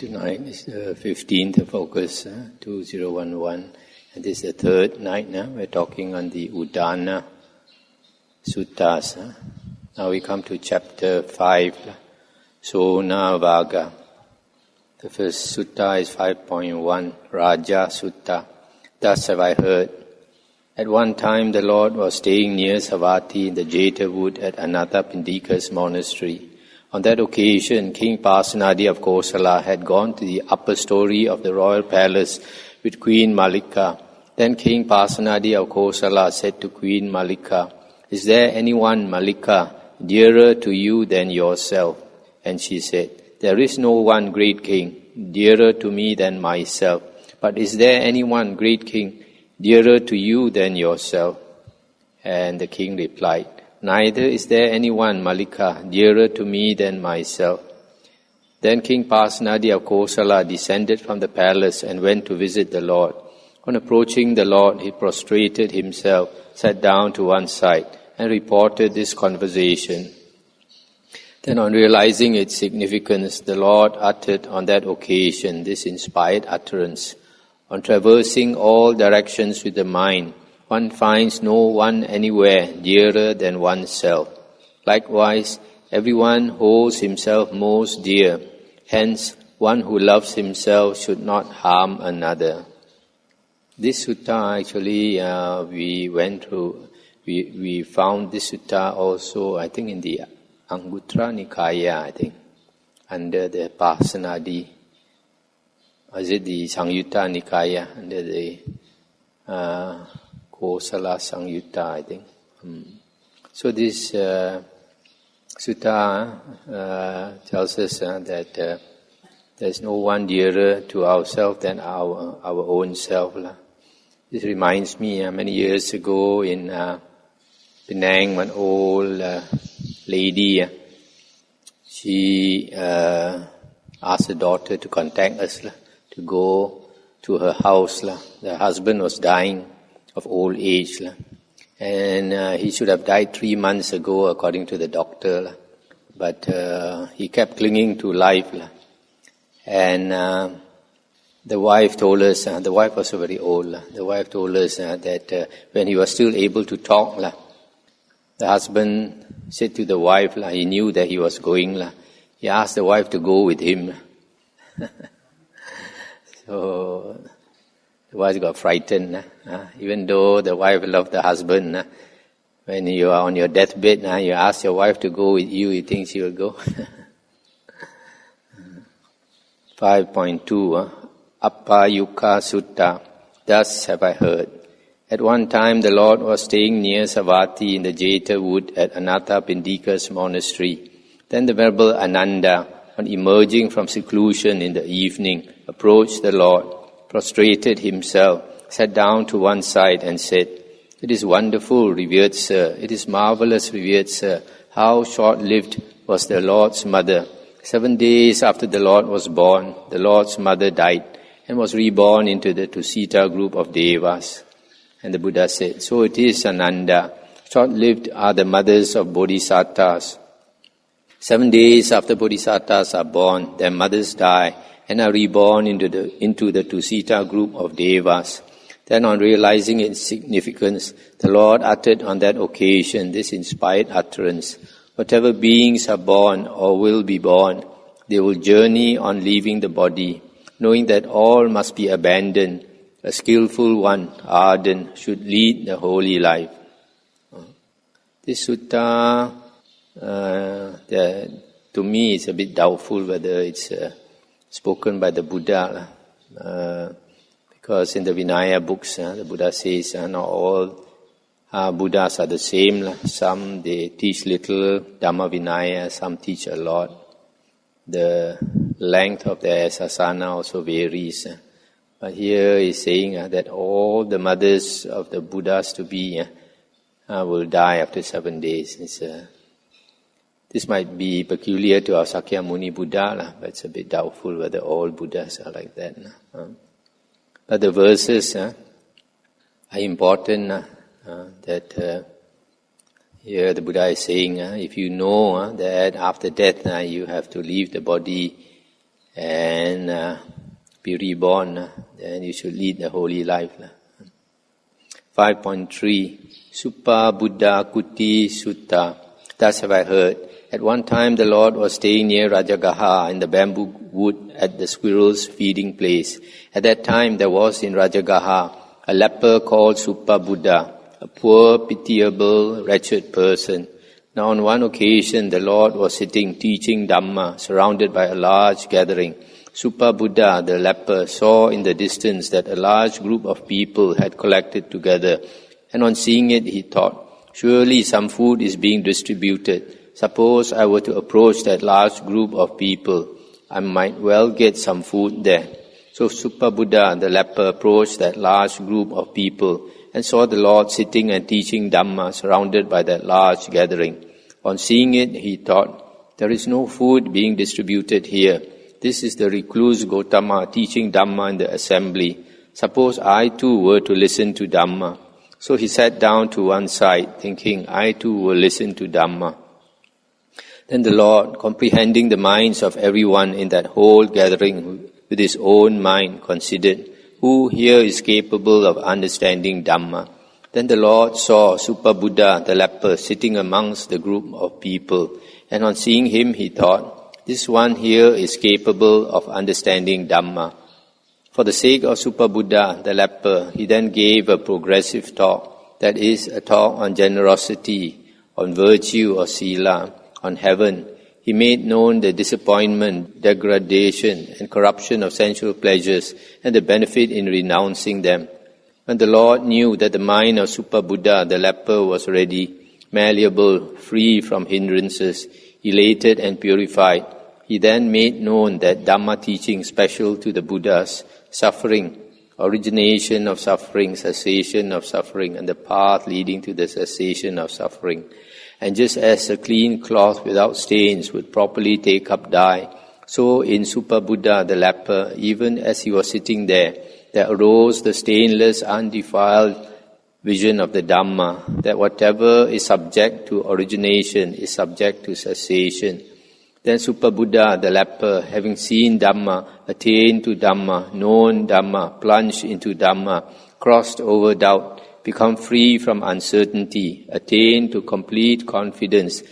Tonight is the 15th of August, 2011, and this is the third night now. We're talking on the Udana Suttas. Now we come to chapter 5, Sona Vaga. The first sutta is 5.1, Raja Sutta. Thus have I heard. At one time the Lord was staying near Savatthi in the Jeta wood at Anathapindika's monastery. On that occasion, King Pasenadi of Kosala had gone to the upper story of the royal palace with Queen Malika. Then King Pasenadi of Kosala said to Queen Malika, "Is there anyone, Malika, dearer to you than yourself?" And she said, "There is no one, great king, dearer to me than myself. But is there anyone, great king, dearer to you than yourself?" And the king replied, "Neither is there anyone, Malika, dearer to me than myself." Then King Pasenadi of Kosala descended from the palace and went to visit the Lord. On approaching the Lord, he prostrated himself, sat down to one side, and reported this conversation. Then on realizing its significance, the Lord uttered on that occasion this inspired utterance. On traversing all directions with the mind, one finds no one anywhere dearer than oneself. Likewise, everyone holds himself most dear. Hence, one who loves himself should not harm another. This sutta actually we found this sutta also, I think, in the Khuddaka Nikaya, I think, under the Pasenadi. Or is it the Samyutta Nikaya, under the Kosala Samyutta, I think. So this sutta tells us that there's no one dearer to ourselves than our own self. This reminds me, many years ago in Penang, one old lady, she asked her daughter to contact us, to go to her house. The husband was dying of old age, and he should have died 3 months ago according to the doctor, but he kept clinging to life, and the wife told us, the wife was very old, the wife told us that when he was still able to talk, the husband said to the wife, he knew that he was going, he asked the wife to go with him. So the wife got frightened. Even though the wife loved the husband, when you are on your deathbed, you ask your wife to go with you, you think she will go? 5.2, Appayuka Sutta. Thus have I heard. At one time the Lord was staying near Savatthi in the Jeta wood at Anathapindika's monastery. Then the Venerable Ananda, on emerging from seclusion in the evening, approached the Lord, prostrated himself, sat down to one side and said, "It is wonderful, revered sir. It is marvelous, revered sir. How short-lived was the Lord's mother. 7 days after the Lord was born, the Lord's mother died and was reborn into the Tusita group of Devas." And the Buddha said, "So it is, Ananda. Short-lived are the mothers of Bodhisattvas. 7 days after Bodhisattvas are born, their mothers die and are reborn into the Tusita group of Devas." Then on realizing its significance, the Lord uttered on that occasion this inspired utterance. Whatever beings are born or will be born, they will journey on leaving the body, knowing that all must be abandoned. A skillful one, ardent, should lead the holy life. This sutta, to me, it's a bit doubtful whether it's spoken by the Buddha, because in the Vinaya books, the Buddha says not all Buddhas are the same. Some they teach little Dhamma Vinaya, some teach a lot. The length of their sasana also varies. But here he's saying that all the mothers of the Buddhas to be will die after 7 days. This might be peculiar to our Sakyamuni Buddha, but it's a bit doubtful whether all Buddhas are like that. But the verses are important, that here the Buddha is saying, if you know that after death you have to leave the body and be reborn, then you should lead a holy life. 5.3 Suppa Buddha Kuti Sutta. Thus have I heard. At one time the Lord was staying near Rajagaha in the bamboo wood at the squirrel's feeding place. At that time there was in Rajagaha a leper called Suppa Buddha, a poor, pitiable, wretched person. Now on one occasion the Lord was sitting teaching Dhamma, surrounded by a large gathering. Suppa Buddha, the leper, saw in the distance that a large group of people had collected together, and on seeing it he thought, surely some food is being distributed. Suppose I were to approach that large group of people, I might well get some food there. So Suppa Buddha, the leper, approached that large group of people and saw the Lord sitting and teaching Dhamma, surrounded by that large gathering. On seeing it, he thought, there is no food being distributed here. This is the recluse Gotama teaching Dhamma in the assembly. Suppose I too were to listen to Dhamma. So he sat down to one side, thinking, I too will listen to Dhamma. Then the Lord, comprehending the minds of everyone in that whole gathering with his own mind, considered, who here is capable of understanding Dhamma? Then the Lord saw Suppa Buddha, the leper, sitting amongst the group of people, and on seeing him he thought, this one here is capable of understanding Dhamma. For the sake of Suppa Buddha, the leper, he then gave a progressive talk, that is, a talk on generosity, on virtue or sila, on heaven. He made known the disappointment, degradation, and corruption of sensual pleasures, and the benefit in renouncing them. When the Lord knew that the mind of Suppa Buddha, the leper, was ready, malleable, free from hindrances, elated and purified, he then made known that Dhamma teaching special to the Buddhas, suffering, origination of suffering, cessation of suffering, and the path leading to the cessation of suffering. And just as a clean cloth without stains would properly take up dye, so in Suppa Buddha, the leper, even as he was sitting there arose the stainless, undefiled vision of the Dhamma, that whatever is subject to origination is subject to cessation. Then Suppa Buddha, the leper, having seen Dhamma, attained to Dhamma, known Dhamma, plunged into Dhamma, crossed over doubt, become free from uncertainty, attain to complete confidence,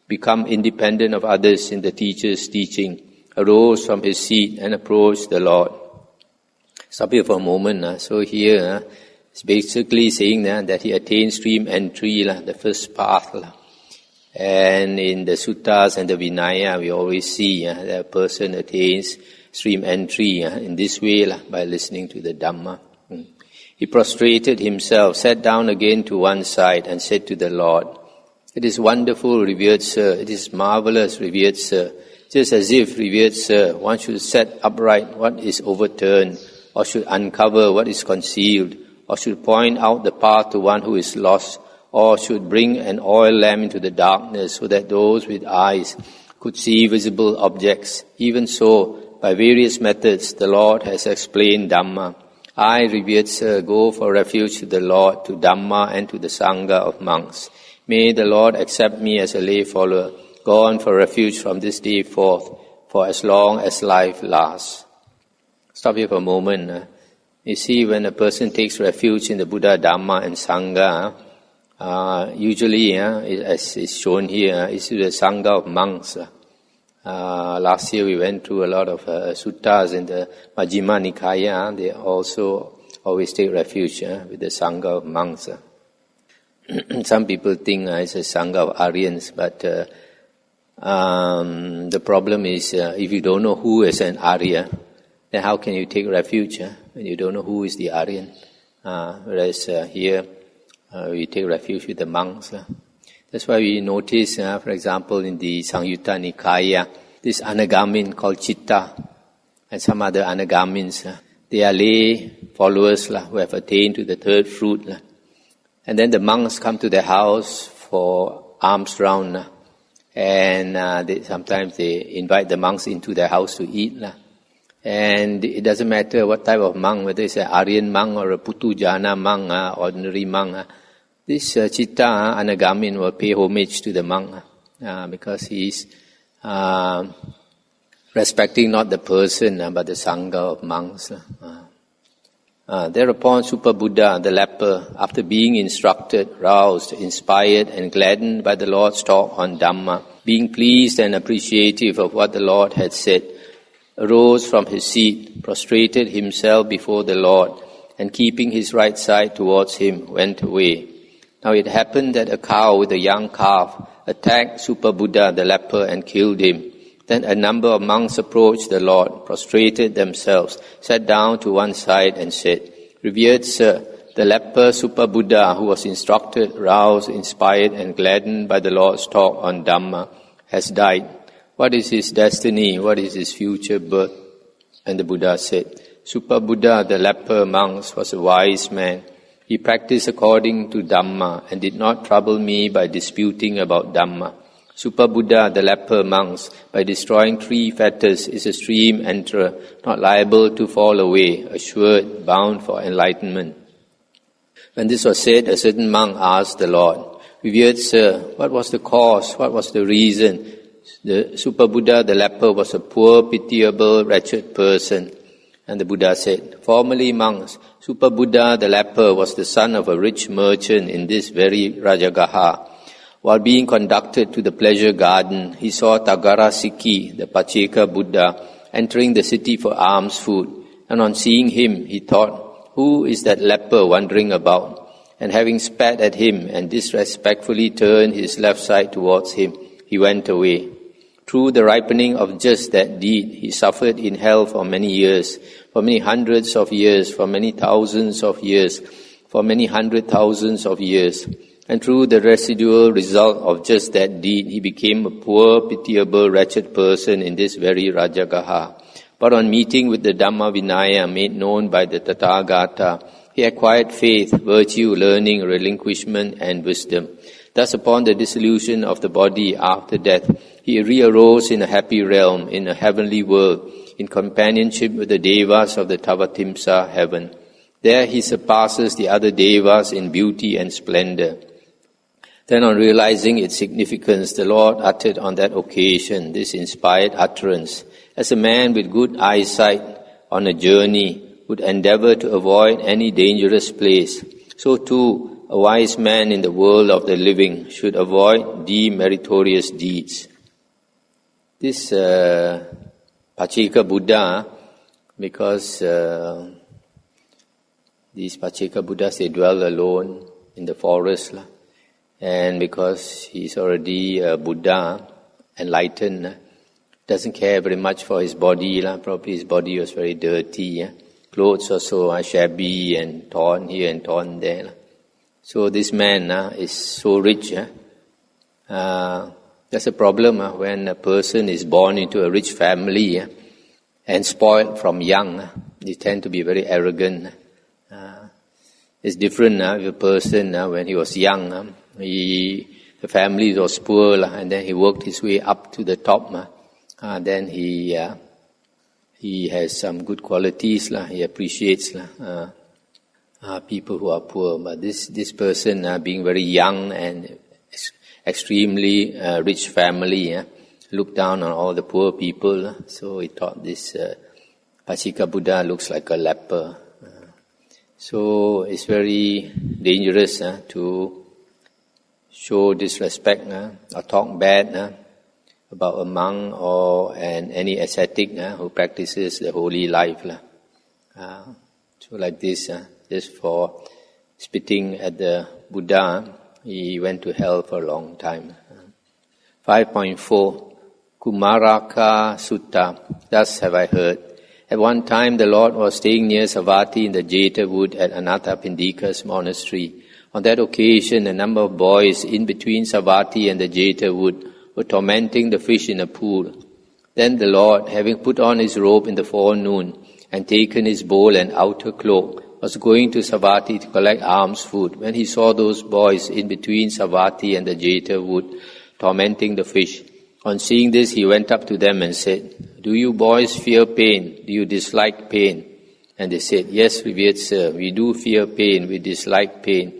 become independent of others in the teacher's teaching, arose from his seat and approached the Lord. Stop here for a moment. So here, it's basically saying that he attained stream entry, the first path. And in the suttas and the Vinaya, we always see that a person attains stream entry in this way by listening to the Dhamma. He prostrated himself, sat down again to one side and said to the Lord, it is wonderful, revered Sir. It is marvelous, revered Sir. Just as if, revered Sir, one should set upright what is overturned, or should uncover what is concealed, or should point out the path to one who is lost, or should bring an oil lamp into the darkness so that those with eyes could see visible objects. Even so, by various methods, the Lord has explained Dhamma. I, revered Sir, go for refuge to the Lord, to Dhamma and to the Sangha of monks. May the Lord accept me as a lay follower, gone for refuge from this day forth, for as long as life lasts. Stop here for a moment. You see, when a person takes refuge in the Buddha, Dhamma and Sangha, usually, as is shown here, is the Sangha of monks. Last year we went through a lot of suttas in the Majjhima Nikaya. They also always take refuge with the Sangha of monks. Some people think it's a Sangha of Aryans, but the problem is if you don't know who is an Arya, then how can you take refuge when you don't know who is the Aryan? Whereas here we take refuge with the monks. That's why we notice, for example, in the Samyutta Nikaya, this Anagamin called Chitta and some other Anagamins, they are lay followers who have attained to the third fruit. And then the monks come to their house for alms round, and sometimes they invite the monks into their house to eat. And it doesn't matter what type of monk, whether it's an Aryan monk or a Putujana monk, ordinary monk. This Chitta, Anagamin, will pay homage to the monk because he is respecting not the person but the Sangha of monks. Thereupon Super Buddha, the leper, after being instructed, roused, inspired and gladdened by the Lord's talk on Dhamma, being pleased and appreciative of what the Lord had said, arose from his seat, prostrated himself before the Lord, and keeping his right side towards him, went away. Now it happened that a cow with a young calf attacked Super Buddha the leper and killed him. Then a number of monks approached the Lord, prostrated themselves, sat down to one side and said, "Revered Sir, the leper Super Buddha, who was instructed, roused, inspired and gladdened by the Lord's talk on Dhamma, has died. What is his destiny? What is his future birth?" And the Buddha said, "Super Buddha, the leper monks, was a wise man. He practiced according to Dhamma and did not trouble me by disputing about Dhamma. Super Buddha, the leper monks, by destroying 3 fetters, is a stream enterer, not liable to fall away, assured, bound for enlightenment." When this was said, a certain monk asked the Lord, "Revered Sir, what was the cause? What was the reason? The Super Buddha, the leper, was a poor, pitiable, wretched person." And the Buddha said, "Formerly, monks, Super Buddha, the leper, was the son of a rich merchant in this very Rajagaha. While being conducted to the pleasure garden, he saw Tagarasiki, the Pacheka Buddha, entering the city for alms food. And on seeing him, he thought, 'Who is that leper wandering about?' And having spat at him and disrespectfully turned his left side towards him, he went away. Through the ripening of just that deed, he suffered in hell for many years, for many hundreds of years, for many thousands of years, for many 100,000s of years. And through the residual result of just that deed, he became a poor, pitiable, wretched person in this very Rajagaha. But on meeting with the Dhamma Vinaya made known by the Tathagata, he acquired faith, virtue, learning, relinquishment, and wisdom. Thus, upon the dissolution of the body after death, he re-arose in a happy realm, in a heavenly world, in companionship with the Devas of the Tavatimsa heaven. There he surpasses the other Devas in beauty and splendor." Then on realizing its significance, the Lord uttered on that occasion this inspired utterance. "As a man with good eyesight on a journey would endeavor to avoid any dangerous place, so too a wise man in the world of the living should avoid demeritorious deeds." This Pacheka Buddha, because these Pacheka Buddhas, they dwell alone in the forest, and because he's already a Buddha, enlightened, doesn't care very much for his body. Probably his body was very dirty. Clothes also are shabby and torn here and torn there. So this man is so rich. That's a problem when a person is born into a rich family and spoiled from young. They tend to be very arrogant. It's different if a person, when he was young, the family was poor, and then he worked his way up to the top. Then he has some good qualities. He appreciates people who are poor. But this person, being very young and extremely rich family, looked down on all the poor people. So he thought this Pacheka Buddha looks like a leper. So it's very dangerous to show disrespect or talk bad about a monk or any ascetic who practices the holy life. So like this, just for spitting at the Buddha, he went to hell for a long time. 5.4 Kumaraka Sutta. Thus have I heard. At one time the Lord was staying near Savatthi in the Jeta wood at Anathapindika's monastery. On that occasion, a number of boys in between Savatthi and the Jeta wood were tormenting the fish in a pool. Then the Lord, having put on his robe in the forenoon and taken his bowl and outer cloak, was going to Savatthi to collect alms food. When he saw those boys in between Savatthi and the Jeta wood tormenting the fish, on seeing this, he went up to them and said, "Do you boys fear pain? Do you dislike pain?" And they said, "Yes, revered sir, we do fear pain, we dislike pain."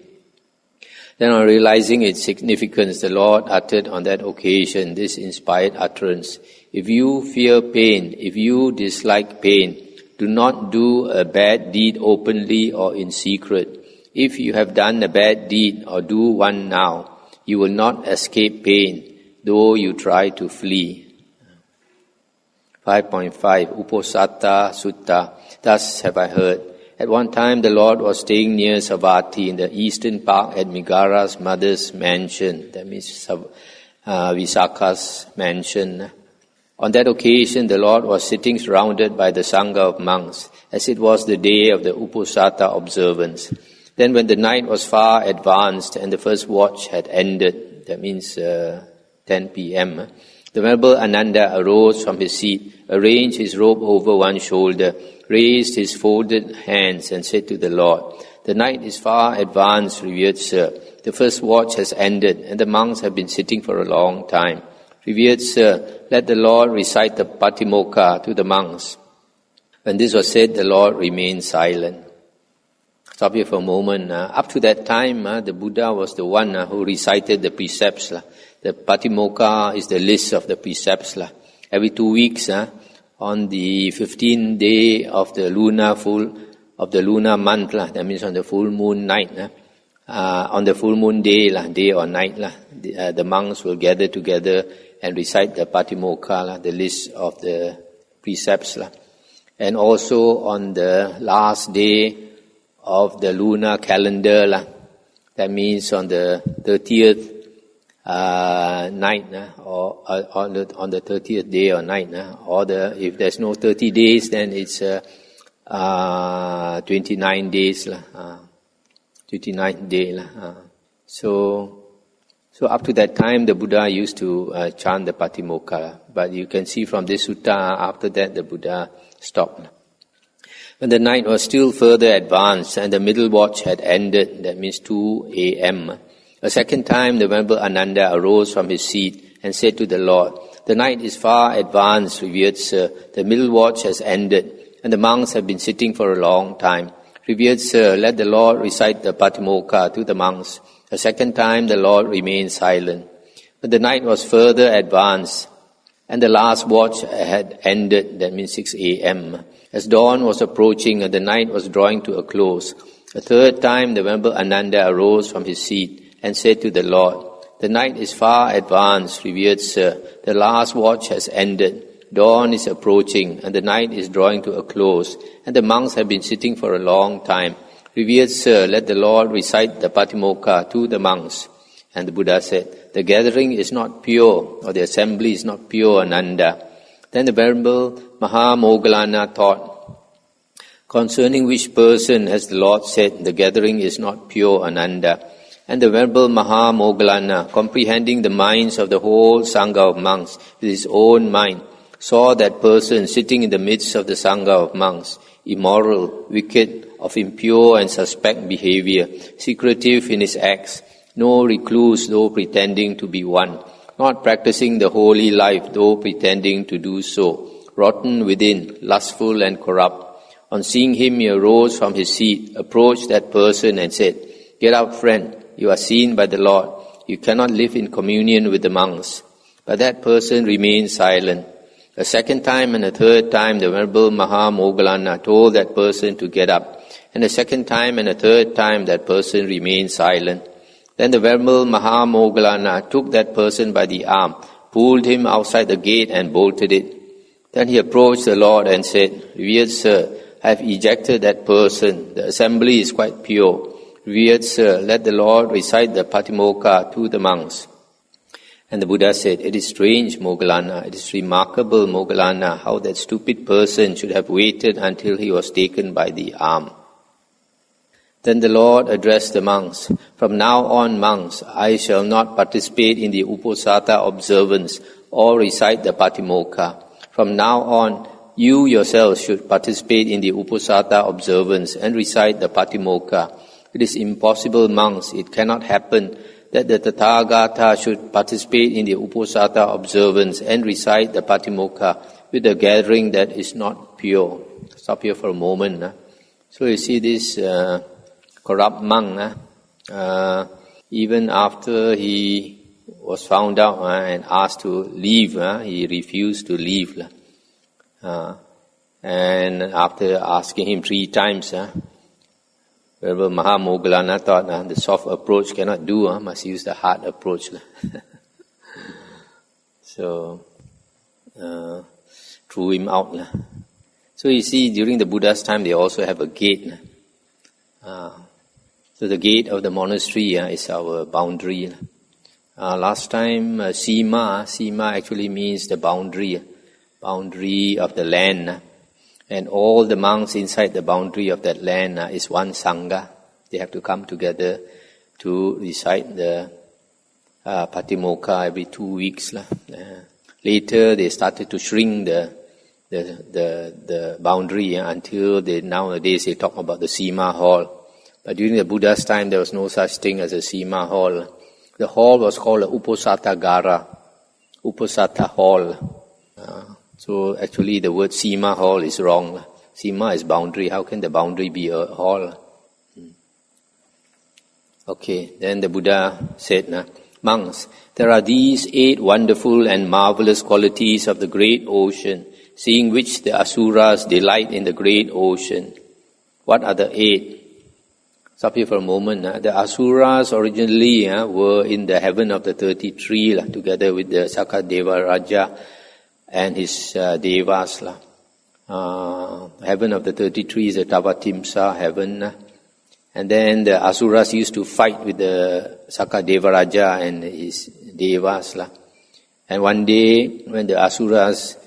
Then on realizing its significance, the Lord uttered on that occasion this inspired utterance. If you fear pain, if you dislike pain, do not do a bad deed openly or in secret. If you have done a bad deed or do one now, you will not escape pain, though you try to flee. 5.5 Uposatha Sutta. Thus have I heard. At one time the Lord was staying near Savatthi in the eastern park at Migara's mother's mansion. That means Visakha's mansion. On that occasion the Lord was sitting surrounded by the Sangha of monks, as it was the day of the Uposatha observance. Then when the night was far advanced and the first watch had ended, that means 10 p.m., the Venerable Ananda arose from his seat, arranged his robe over one shoulder, raised his folded hands and said to the Lord, "The night is far advanced, revered Sir. The first watch has ended and the monks have been sitting for a long time. Revered Sir, let the Lord recite the Patimokkha to the monks." When this was said, the Lord remained silent. Stop here for a moment. Up to that time, the Buddha was the one who recited the precepts. The Patimokkha is the list of the precepts. Every 2 weeks, on the 15th day of the lunar month, that means on the full moon night, on the full moon day, day or night, the monks will gather together and recite the Patimokkha, the list of the precepts. And also on the last day of the lunar calendar, that means on the 30th night, or on the 30th day or night, or if there's no 30 days, then it's 29 days, 29th day. So up to that time, the Buddha used to chant the Patimokkha. But you can see from this sutta, after that the Buddha stopped. When the night was still further advanced and the middle watch had ended, that means 2 a.m., a second time the Venerable Ananda arose from his seat and said to the Lord, "The night is far advanced, revered Sir. The middle watch has ended and the monks have been sitting for a long time. Revered Sir, let the Lord recite the Patimokkha to the monks." A second time the Lord remained silent. When the night was further advanced and the last watch had ended, that means 6 a.m., as dawn was approaching and the night was drawing to a close, a third time the Venerable Ananda arose from his seat and said to the Lord, "The night is far advanced, revered Sir. The last watch has ended. Dawn is approaching and the night is drawing to a close, and the monks have been sitting for a long time. Revered Sir, let the Lord recite the Patimokkha to the monks." And the Buddha said, "The gathering is not pure, or the assembly is not pure, Ananda." Then the Venerable Mahamoggallana thought, "Concerning which person has the Lord said, the gathering is not pure, Ananda?" And the Venerable Mahamoggallana, comprehending the minds of the whole Sangha of monks with his own mind, saw that person sitting in the midst of the Sangha of monks, immoral, wicked, of impure and suspect behavior, secretive in his acts, no recluse though pretending to be one, not practicing the holy life though pretending to do so, rotten within, lustful and corrupt. On seeing him, he arose from his seat, approached that person and said, "Get up, friend, you are seen by the Lord. You cannot live in communion with the monks." But that person remained silent. A second time and a third time the Venerable Mahamoggallana told that person to get up, and a second time and a third time that person remained silent. Then the Venerable Mahamoggallana took that person by the arm, pulled him outside the gate and bolted it. Then he approached the Lord and said, "Revered Sir, I have ejected that person. The assembly is quite pure. Revered Sir, let the Lord recite the Patimokkha to the monks." And the Buddha said, "It is strange, Moggallana, it is remarkable, Moggallana, how that stupid person should have waited until he was taken by the arm." Then the Lord addressed the monks, "From now on, monks, I shall not participate in the Uposatha observance or recite the Patimokkha. From now on, you yourselves should participate in the Uposatha observance and recite the Patimokkha. It is impossible, monks, it cannot happen that the Tathagata should participate in the Uposatha observance and recite the Patimokkha with a gathering that is not pure." Stop here for a moment. So you see this corrupt monk, Even after he was found out and asked to leave, he refused to leave. And after asking him 3 times, Wherever Mahamoggallana thought the soft approach cannot do, must use the hard approach. So, threw him out. So you see, during the Buddha's time, they also have a gate. So the gate of the monastery is our boundary. Last time, Sima actually means the boundary of the land. And all the monks inside the boundary of that land is one Sangha. They have to come together to recite the Patimokkha every 2 weeks. Later, they started to shrink the boundary until nowadays they talk about the Sima Hall. But during the Buddha's time, there was no such thing as a Sima Hall. The hall was called Uposatagara, Uposatha Hall. So actually the word Sima Hall is wrong. Sima is boundary. How can the boundary be a hall? Okay, then the Buddha said, monks, there are these 8 wonderful and marvelous qualities of the great ocean, seeing which the Asuras delight in the great ocean. What are the 8? Stop here for a moment. The Asuras originally were in the heaven of the 33 together with the Sakadeva Raja and his devas. Heaven of the 33 is the Tavatimsa heaven. And then the Asuras used to fight with the Sakadeva Raja and his devas. And one day, when the Asuras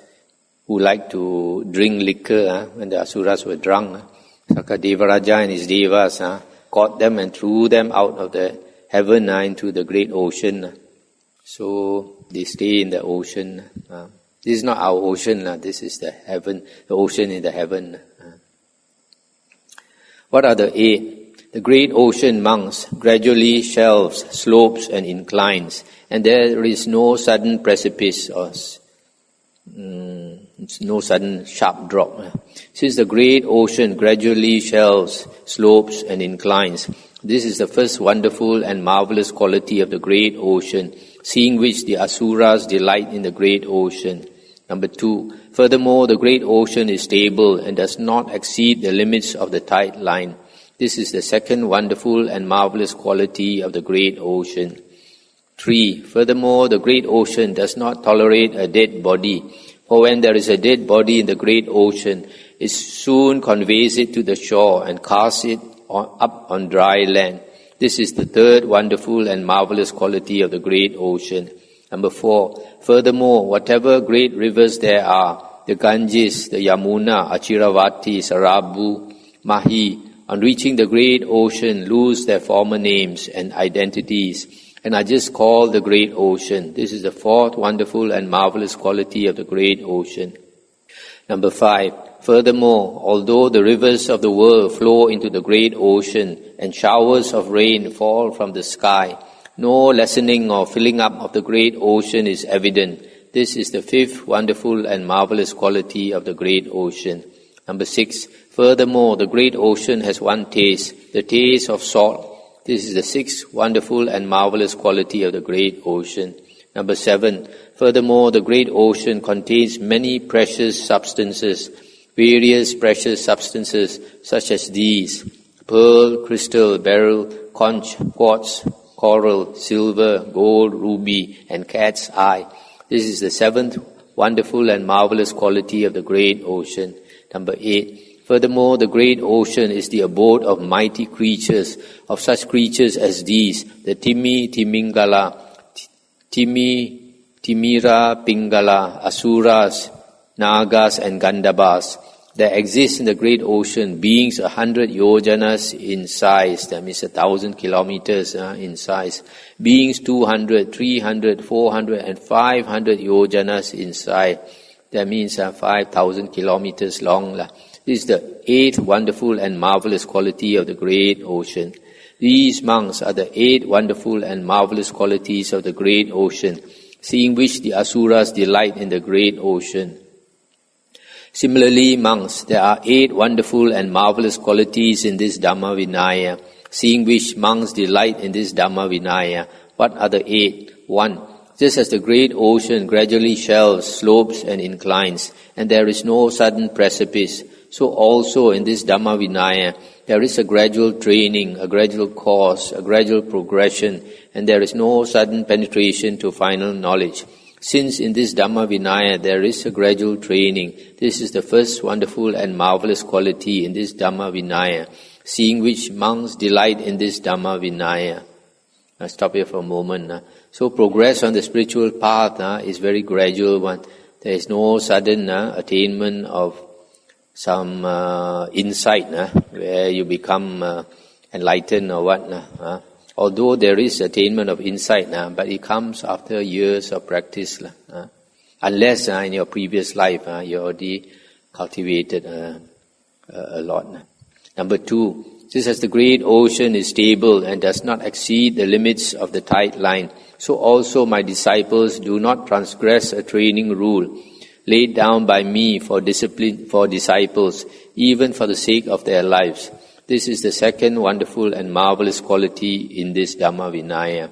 who liked to drink liquor, when the Asuras were drunk, Sakadeva Raja and his devas caught them and threw them out of the heaven into the great ocean. So they stay in the ocean. This is not our ocean, this is the heaven, the ocean in the heaven. What are the 8? The great ocean, monks, gradually shelves, slopes and inclines, and there is no sudden precipice or no sudden sharp drop. Since the great ocean gradually shelves, slopes and inclines, this is the first wonderful and marvelous quality of the great ocean, seeing which the Asuras delight in the great ocean. Number 2, furthermore, the great ocean is stable and does not exceed the limits of the tide line. This is the second wonderful and marvelous quality of the great ocean. 3, furthermore, the great ocean does not tolerate a dead body, for when there is a dead body in the great ocean, it soon conveys it to the shore and casts it up on dry land. This is the third wonderful and marvelous quality of the great ocean. Number 4, furthermore, whatever great rivers there are, the Ganges, the Yamuna, Achiravati, Sarabu, Mahi, on reaching the great ocean, lose their former names and identities, and are just called the great ocean. This is the fourth wonderful and marvelous quality of the great ocean. Number 5, furthermore, although the rivers of the world flow into the great ocean and showers of rain fall from the sky, no lessening or filling up of the great ocean is evident. This is the fifth wonderful and marvelous quality of the great ocean. Number 6, furthermore, the great ocean has one taste, the taste of salt. This is the sixth wonderful and marvelous quality of the great ocean. Number 7, furthermore, the great ocean contains many precious substances, various precious substances such as these: pearl, crystal, beryl, conch, quartz, coral, silver, gold, ruby, and cat's eye. This is the seventh wonderful and marvelous quality of the great ocean. Number 8, furthermore, the great ocean is the abode of mighty creatures, of such creatures as these: the Timi, Timingala, Timira, Pingala, Asuras, Nagas, and Gandhabas. There exist in the great ocean beings 100 yojanas in size, that means 1,000 kilometers in size. Beings 200, 300, 400, and 500 yojanas in size. That means 5,000 kilometers long. This is the eighth wonderful and marvelous quality of the great ocean. These monks are the 8 wonderful and marvelous qualities of the great ocean, seeing which the Asuras delight in the great ocean. Similarly, monks, there are 8 wonderful and marvelous qualities in this Dhamma Vinaya, seeing which monks delight in this Dhamma Vinaya. What are the 8? 1. Just as the great ocean gradually shelves, slopes and inclines, and there is no sudden precipice, so also in this Dhamma Vinaya, there is a gradual training, a gradual course, a gradual progression, and there is no sudden penetration to final knowledge. Since in this Dhamma Vinaya there is a gradual training, this is the first wonderful and marvelous quality in this Dhamma Vinaya, seeing which monks delight in this Dhamma Vinaya. I'll stop here for a moment. So progress on the spiritual path is very gradual one. There is no sudden attainment of some insight where you become enlightened or what. Although there is attainment of insight, but it comes after years of practice. Unless in your previous life you already cultivated a lot. Number 2, just as the great ocean is stable and does not exceed the limits of the tide line, so also my disciples do not transgress a training rule laid down by me for discipline for disciples, even for the sake of their lives. This is the second wonderful and marvelous quality in this Dhamma Vinaya.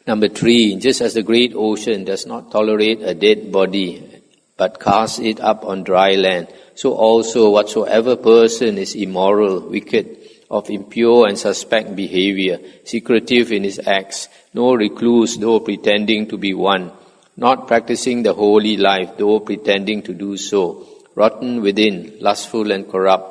Number 3, just as the great ocean does not tolerate a dead body, but casts it up on dry land, so also whatsoever person is immoral, wicked, of impure and suspect behavior, secretive in his acts, no recluse though pretending to be one, not practicing the holy life though pretending to do so, rotten within, lustful and corrupt,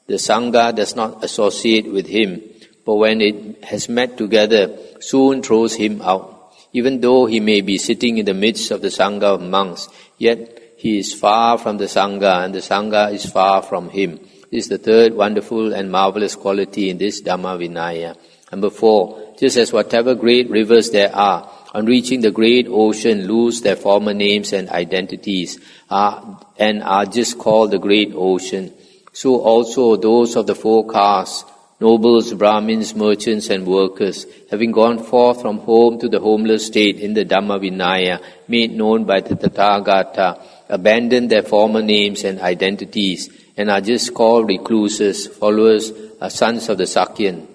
the Sangha does not associate with him, but when it has met together, soon throws him out. Even though he may be sitting in the midst of the Sangha of monks, yet he is far from the Sangha, and the Sangha is far from him. This is the third wonderful and marvelous quality in this Dhamma Vinaya. Number 4, just as whatever great rivers there are, on reaching the great ocean lose their former names and identities, and are just called the great ocean, so also those of the 4 castes, nobles, Brahmins, merchants and workers, having gone forth from home to the homeless state in the Dhamma Vinaya, made known by the Tathagata, abandon their former names and identities, and are just called recluses, followers, sons of the Sakyan,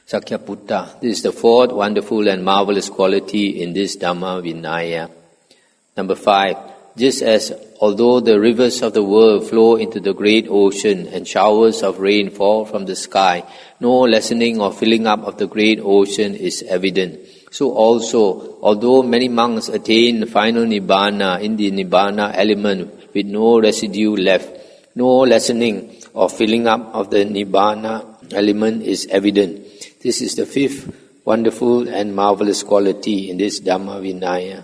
Sakyaputta. This is the 4th wonderful and marvelous quality in this Dhamma Vinaya. Number 5, just as although the rivers of the world flow into the great ocean and showers of rain fall from the sky, no lessening or filling up of the great ocean is evident. So also, although many monks attain final Nibbana in the Nibbana element with no residue left, no lessening or filling up of the Nibbana element is evident. This is the 5th wonderful and marvelous quality in this Dhamma Vinaya.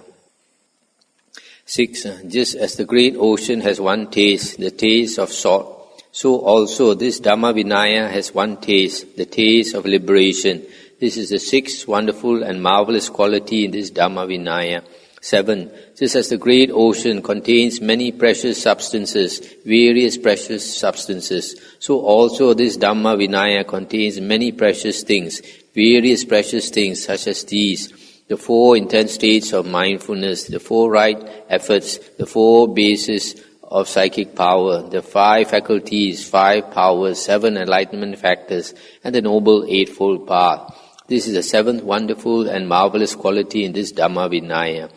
6. Just as the great ocean has one taste, the taste of salt, so also this Dhamma Vinaya has one taste, the taste of liberation. This is the 6th wonderful and marvelous quality in this Dhamma Vinaya. 7. Just as the great ocean contains many precious substances, various precious substances, so also this Dhamma Vinaya contains many precious things, various precious things such as these: the 4 intense states of mindfulness, the 4 right efforts, the 4 bases of psychic power, the 5 faculties, 5 powers, 7 enlightenment factors, and the Noble Eightfold Path. This is the 7th wonderful and marvelous quality in this Dhamma Vinaya.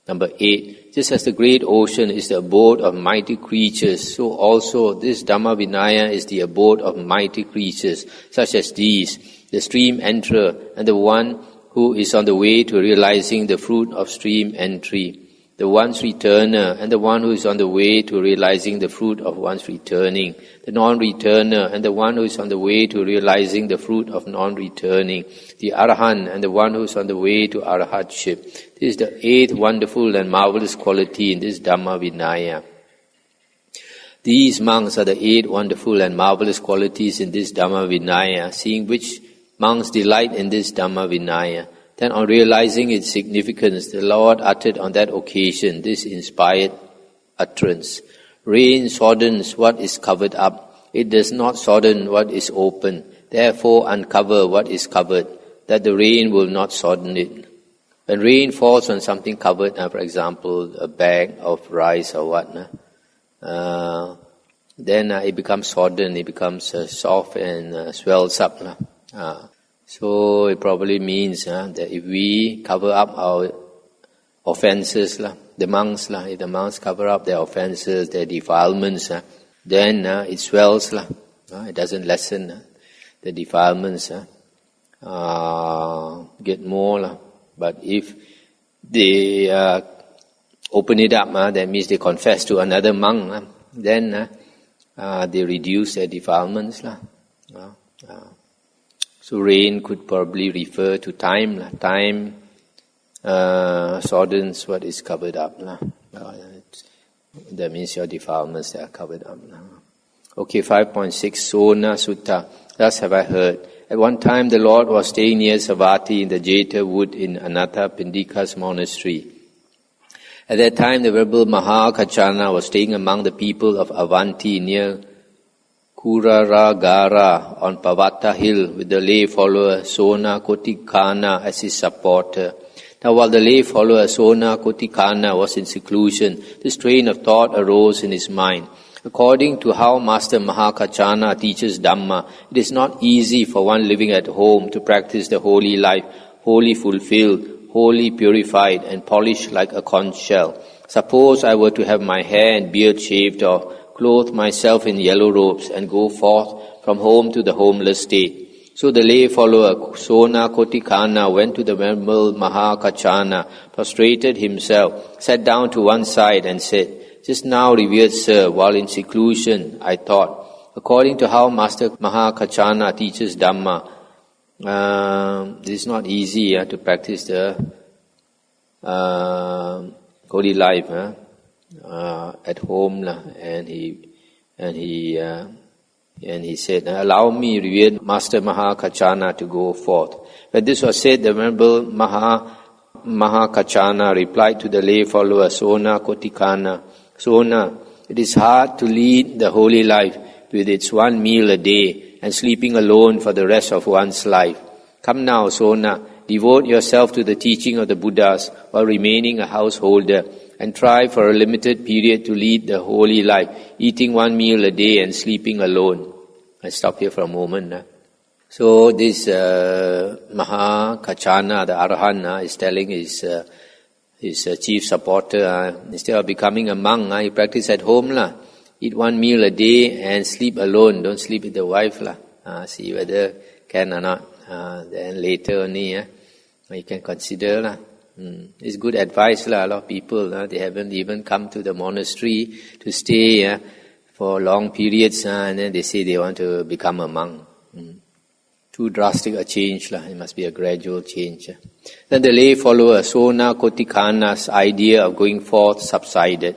Number 8, just as the great ocean is the abode of mighty creatures, so also this Dhamma Vinaya is the abode of mighty creatures, such as these: the stream enterer and the one who is on the way to realizing the fruit of stream entry, the one's returner and the one who is on the way to realizing the fruit of one's returning, the non-returner and the one who is on the way to realizing the fruit of non-returning, the Arahant and the one who is on the way to Arahatship. This is the 8th wonderful and marvelous quality in this Dhamma Vinaya. These monks are the 8 wonderful and marvelous qualities in this Dhamma Vinaya, seeing which monks delight in this Dhamma Vinaya. Then on realizing its significance, the Lord uttered on that occasion this inspired utterance: Rain soddens what is covered up. It does not sodden what is open. Therefore uncover what is covered, that the rain will not sodden it. When rain falls on something covered, for example, a bag of rice or what, then it becomes sodden, it becomes soft and swells up. So it probably means that if we cover up our offenses, the monks, if the monks cover up their offenses, their defilements, then it swells, it doesn't lessen the defilements, get more. But if they open it up, that means they confess to another monk, then they reduce their defilements. So rain could probably refer to time. Time softens what is covered up. That means your defilements are covered up. Okay, 5.6, Sona Sutta. Thus have I heard. At one time the Lord was staying near Savatthi in the Jeta wood in Anatta Pindika's monastery. At that time the Venerable Mahakachana was staying among the people of Avanti near Kuraragara on Pavatta hill with the lay follower Sona Kotikana as his supporter. Now while the lay follower Sona Kotikana was in seclusion, this train of thought arose in his mind. According to how Master Mahakachana teaches Dhamma, it is not easy for one living at home to practice the holy life, wholly fulfilled, wholly purified and polished like a conch shell. Suppose I were to have my hair and beard shaved off, clothe myself in yellow robes and go forth from home to the homeless state. So the lay follower Sona Kotikana went to the Venerable Mahakachana, prostrated himself, sat down to one side and said, "Just now, revered sir, while in seclusion, I thought, according to how Master Mahakachana teaches Dhamma, it is not easy to practice the holy life at home." And he said, "Allow me, revered Master Mahakachana, to go forth." When this was said, the Venerable Mahakachana replied to the lay follower Sona Kotikana, "Sona, it is hard to lead the holy life with its one meal a day and sleeping alone for the rest of one's life. Come now, Sona, devote yourself to the teaching of the Buddhas while remaining a householder and try for a limited period to lead the holy life, eating one meal a day and sleeping alone." I stop here for a moment. So this Mahakachana, the Arahant, is telling his chief supporter, instead of becoming a monk, you practice at home, eat one meal a day and sleep alone, don't sleep with the wife, see whether can or not, then later only you can consider. It's good advice, a lot of people, they haven't even come to the monastery to stay for long periods, and then they say they want to become a monk. Too drastic a change, it must be a gradual change. Then the lay follower Sona Kotikana's idea of going forth subsided.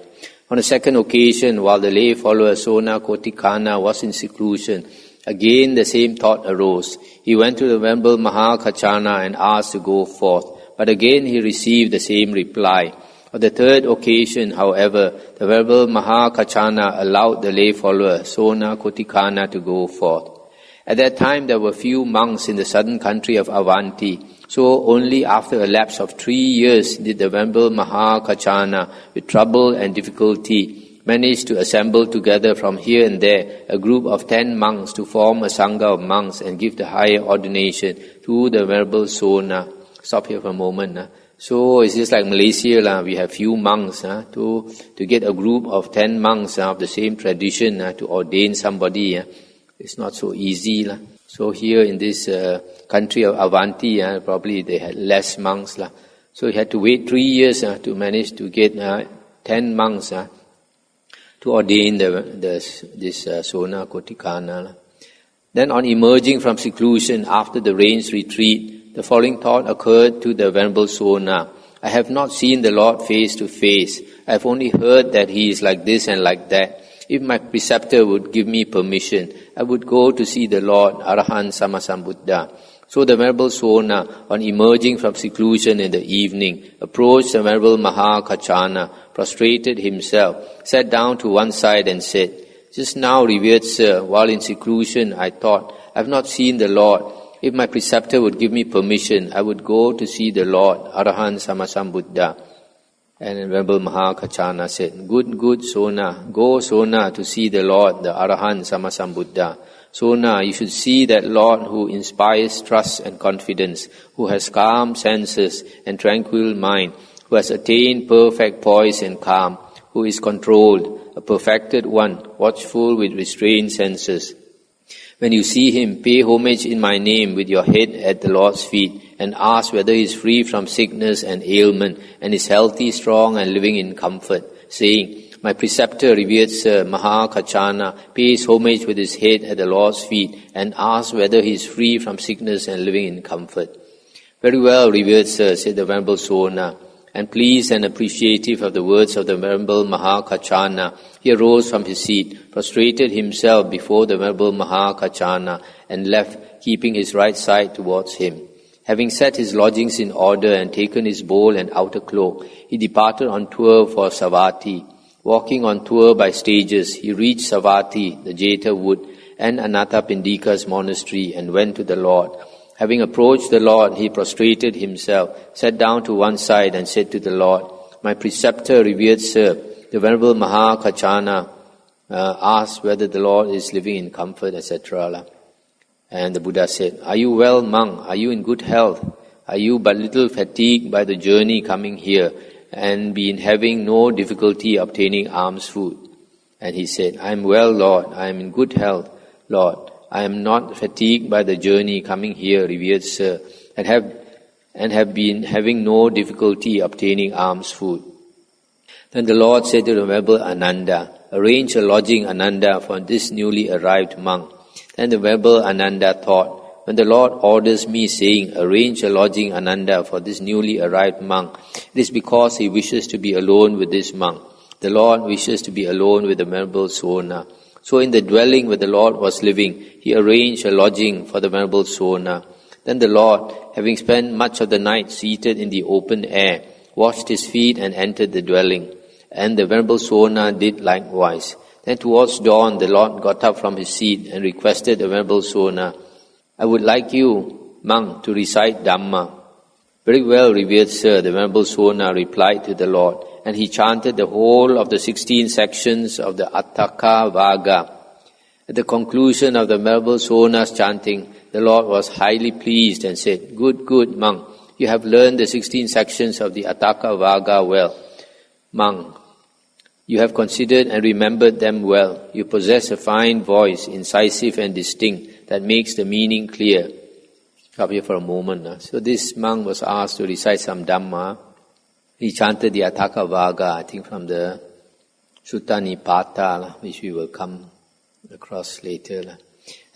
On a second occasion, while the lay follower Sona Kotikana was in seclusion, again the same thought arose. He went to the Venerable Mahakachana and asked to go forth, but again he received the same reply. On the third occasion, however, the Venerable Mahakachana allowed the lay follower Sona Kotikana to go forth. At that time there were few monks in the southern country of Avanti, so only after a lapse of 3 years did the Venerable Mahakachana, with trouble and difficulty, manage to assemble together from here and there a group of 10 monks to form a sangha of monks and give the higher ordination to the Venerable Sona. Stop here for a moment. So it's just like Malaysia, we have few monks. To get a group of 10 monks of the same tradition to ordain somebody, it's not so easy. So here in this country of Avanti, probably they had less monks. So he had to wait 3 years to manage to get 10 monks to ordain this Sona Kotikana. Then on emerging from seclusion after the rain's retreat, the following thought occurred to the Venerable Sona. "I have not seen the Lord face to face. I have only heard that He is like this and like that. If my preceptor would give me permission, I would go to see the Lord, Arahant Sammasambuddha." So the Venerable Sona, on emerging from seclusion in the evening, approached the Venerable Mahakachana, prostrated himself, sat down to one side and said, "Just now, revered sir, while in seclusion, I thought, I have not seen the Lord. If my preceptor would give me permission, I would go to see the Lord, Arahant Sammasambuddha." And the Venerable Mahakachana said, Good, Sona. Go, Sona, to see the Lord, the Arahant Sammasambuddha. Sona, you should see that Lord who inspires trust and confidence, who has calm senses and tranquil mind, who has attained perfect poise and calm, who is controlled, a perfected one, watchful with restrained senses. When you see him, pay homage in my name with your head at the Lord's feet, and ask whether he is free from sickness and ailment, and is healthy, strong, and living in comfort, saying, my preceptor, revered Sir, Mahakachana, pays homage with his head at the Lord's feet, and asks whether he is free from sickness and living in comfort. Very well, revered Sir, said the Venerable Sona, and pleased and appreciative of the words of the Venerable Mahakachana, he arose from his seat, prostrated himself before the Venerable Mahakachana, and left, keeping his right side towards him. Having set his lodgings in order and taken his bowl and outer cloak, he departed on tour for Savatthi. Walking on tour by stages, he reached Savatthi, the Jeta wood, and Anathapindika's monastery, and went to the Lord. Having approached the Lord, he prostrated himself, sat down to one side, and said to the Lord, my preceptor, revered Sir, the Venerable Mahakachana, asked whether the Lord is living in comfort, etc. And the Buddha said, are you well, monk? Are you in good health? Are you but little fatigued by the journey coming here, and been having no difficulty obtaining alms food? And he said, I am well, Lord. I am in good health, Lord. I am not fatigued by the journey coming here, revered Sir, and have been having no difficulty obtaining alms food. Then the Lord said to the Venerable Ananda, arrange a lodging, Ananda, for this newly arrived monk. Then the Venerable Ananda thought, when the Lord orders me saying, arrange a lodging, Ananda, for this newly arrived monk, it is because he wishes to be alone with this monk. The Lord wishes to be alone with the Venerable Sona. So in the dwelling where the Lord was living, he arranged a lodging for the Venerable Sona. Then the Lord, having spent much of the night seated in the open air, washed his feet and entered the dwelling. And the Venerable Sona did likewise. Then towards dawn, the Lord got up from his seat and requested the Venerable Sona, I would like you, monk, to recite Dhamma. Very well, revered Sir, the Venerable Sona replied to the Lord, and he chanted the whole of the 16 sections of the Attaka Vaga. At the conclusion of the Venerable Sona's chanting, the Lord was highly pleased and said, good, monk, you have learned the 16 sections of the Attaka Vaga well. Monk, you have considered and remembered them well. You possess a fine voice, incisive and distinct, that makes the meaning clear. Stop here for a moment. So this monk was asked to recite some Dhamma. He chanted the Attaka Vaga, I think from the Sutta Nipata, which we will come across later.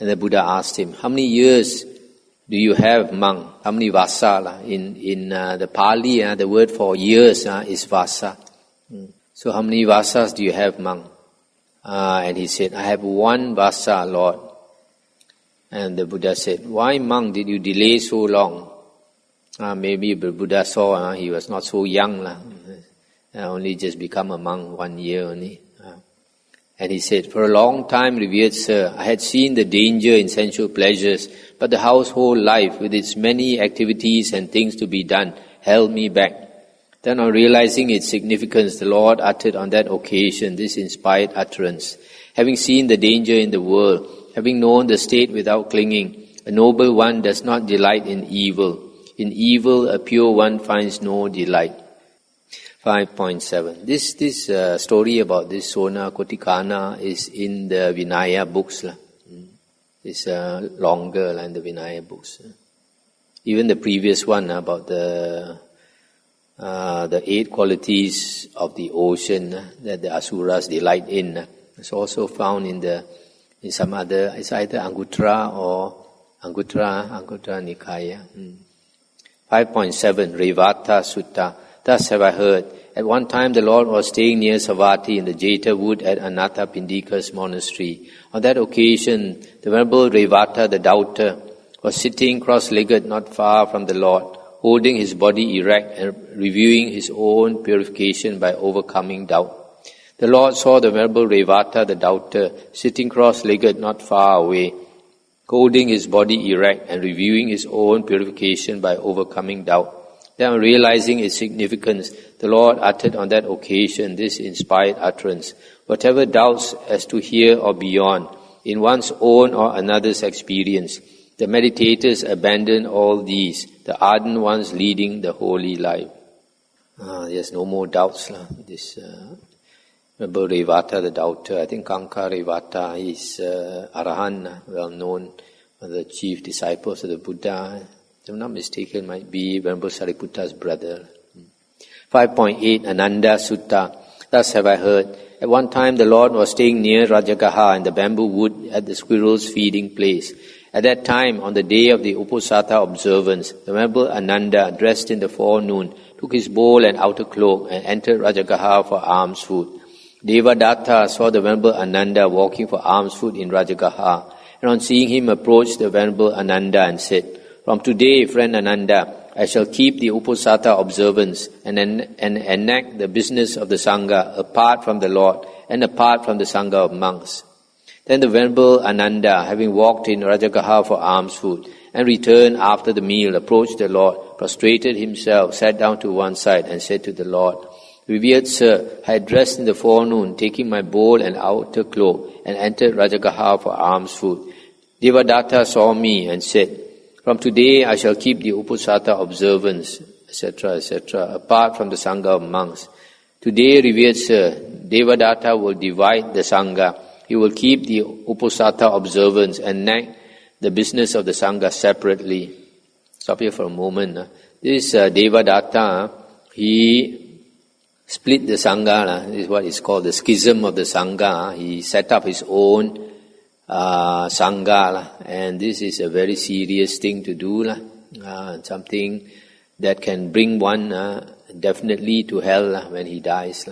And the Buddha asked him, how many years do you have, monk? How many vasa? In the Pali, the word for years is vasa. So how many vasas do you have, monk? And he said, I have 1 vasa, Lord. And the Buddha said, why, monk, did you delay so long? Maybe the Buddha saw he was not so young. Only just become a monk 1 year only. And he said, for a long time, revered Sir, I had seen the danger in sensual pleasures, but the household life with its many activities and things to be done held me back. Then on realizing its significance, the Lord uttered on that occasion this inspired utterance. Having seen the danger in the world, having known the state without clinging, a noble one does not delight in evil. In evil, a pure one finds no delight. 5.7. This story about this Sona Kotikana is in the Vinaya books. It's longer than the Vinaya books. Even the previous one about the 8 qualities of the ocean that the Asuras delight in. It's also found in some other, it's either Anguttara or Khuddaka Nikaya. 5.7 Revata Sutta. Thus have I heard, at one time the Lord was staying near Savatthi in the Jeta wood at Anathapindika's monastery. On that occasion, the Venerable Revata, the doubter, was sitting cross-legged not far from the Lord, holding his body erect and reviewing his own purification by overcoming doubt. The Lord saw the Venerable Revata, the doubter, sitting cross-legged not far away, holding his body erect and reviewing his own purification by overcoming doubt. Then, realizing its significance, the Lord uttered on that occasion this inspired utterance. Whatever doubts as to here or beyond, in one's own or another's experience. The meditators abandon all these, the ardent ones leading the holy life. There's no more doubts. This remember Revata, the doubter. I think Kanka Revata is Arahant, well known, one of the chief disciples of the Buddha. If I'm not mistaken, might be Venerable Sariputta's brother. 5.8 Ananda Sutta. Thus have I heard. At one time the Lord was staying near Rajagaha in the bamboo wood at the squirrel's feeding place. At that time, on the day of the Uposatha observance, the Venerable Ananda, dressed in the forenoon, took his bowl and outer cloak and entered Rajagaha for alms food. Devadatta saw the Venerable Ananda walking for alms food in Rajagaha, and on seeing him approached the Venerable Ananda and said, "From today, friend Ananda, I shall keep the Uposatha observance and enact the business of the Sangha apart from the Lord and apart from the Sangha of monks." Then the Venerable Ananda, having walked in Rajagaha for alms food and returned after the meal, approached the Lord, prostrated himself, sat down to one side and said to the Lord, "Revered Sir, I had dressed in the forenoon, taking my bowl and outer cloak, and entered Rajagaha for alms food. Devadatta saw me and said, 'From today I shall keep the Uposatha observance,' etc., etc., apart from the Sangha of monks. Today, revered Sir, Devadatta will divide the Sangha. He will keep the Uposatha observance and enact the business of the Sangha separately." Stop here for a moment. This Devadatta, he split the Sangha. This is what is called the schism of the Sangha. He set up his own Sangha, and this is a very serious thing to do. Something that can bring one definitely to hell when he dies.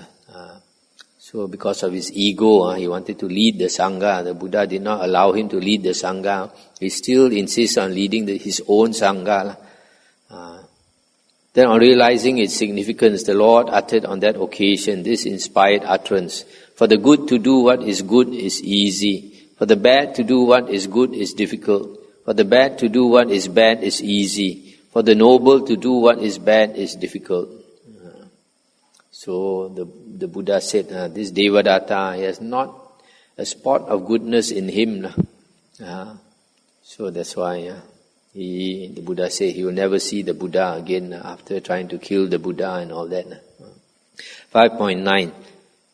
So because of his ego, he wanted to lead the Sangha. The Buddha did not allow him to lead the Sangha. He still insists on leading his own Sangha. Then on realizing its significance, the Lord uttered on that occasion this inspired utterance: "For the good to do what is good is easy. For the bad to do what is good is difficult. For the bad to do what is bad is easy. For the noble to do what is bad is difficult." So the Buddha said, this Devadatta, he has not a spot of goodness in him. So that's why the Buddha said he will never see the Buddha again after trying to kill the Buddha and all that. 5.9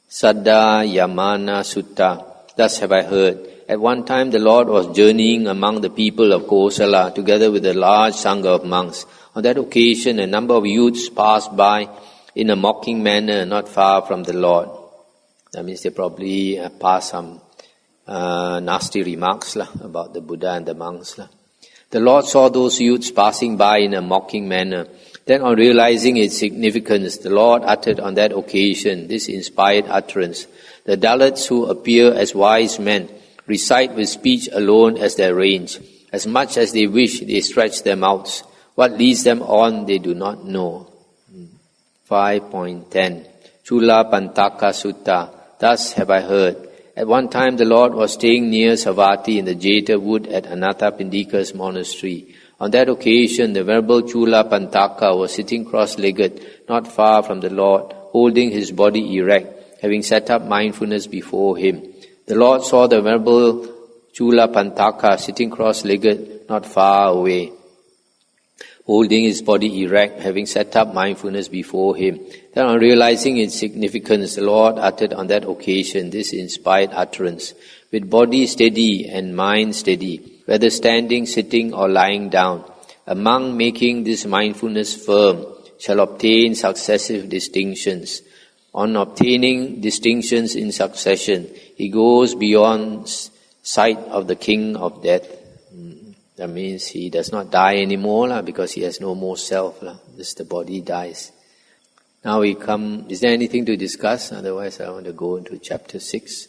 Saddha Yamana Sutta. Thus have I heard. At one time the Lord was journeying among the people of Kosala together with a large Sangha of monks. On that occasion a number of youths passed by in a mocking manner not far from the Lord. That means they probably passed some nasty remarks about the Buddha and the monks. The Lord saw those youths passing by in a mocking manner. Then on realizing its significance, the Lord uttered on that occasion this inspired utterance: "The Dalits who appear as wise men recite with speech alone as their range. As much as they wish, they stretch their mouths. What leads them on, they do not know." 5.10 Chula Pantaka Sutta. Thus have I heard. At one time the Lord was staying near Savatthi in the Jeta wood at Anathapindika's monastery. On that occasion the Venerable Chula Pantaka was sitting cross-legged not far from the Lord, holding his body erect, having set up mindfulness before him. The Lord saw the Venerable Chula Pantaka sitting cross-legged not far away, holding his body erect, having set up mindfulness before him. Then on realizing its significance, the Lord uttered on that occasion this inspired utterance: "With body steady and mind steady, whether standing, sitting or lying down, a monk making this mindfulness firm shall obtain successive distinctions. On obtaining distinctions in succession, he goes beyond sight of the king of death." That means he does not die anymore because he has no more self. Just the body dies. Now we come, is there anything to discuss? Otherwise I want to go into chapter 6.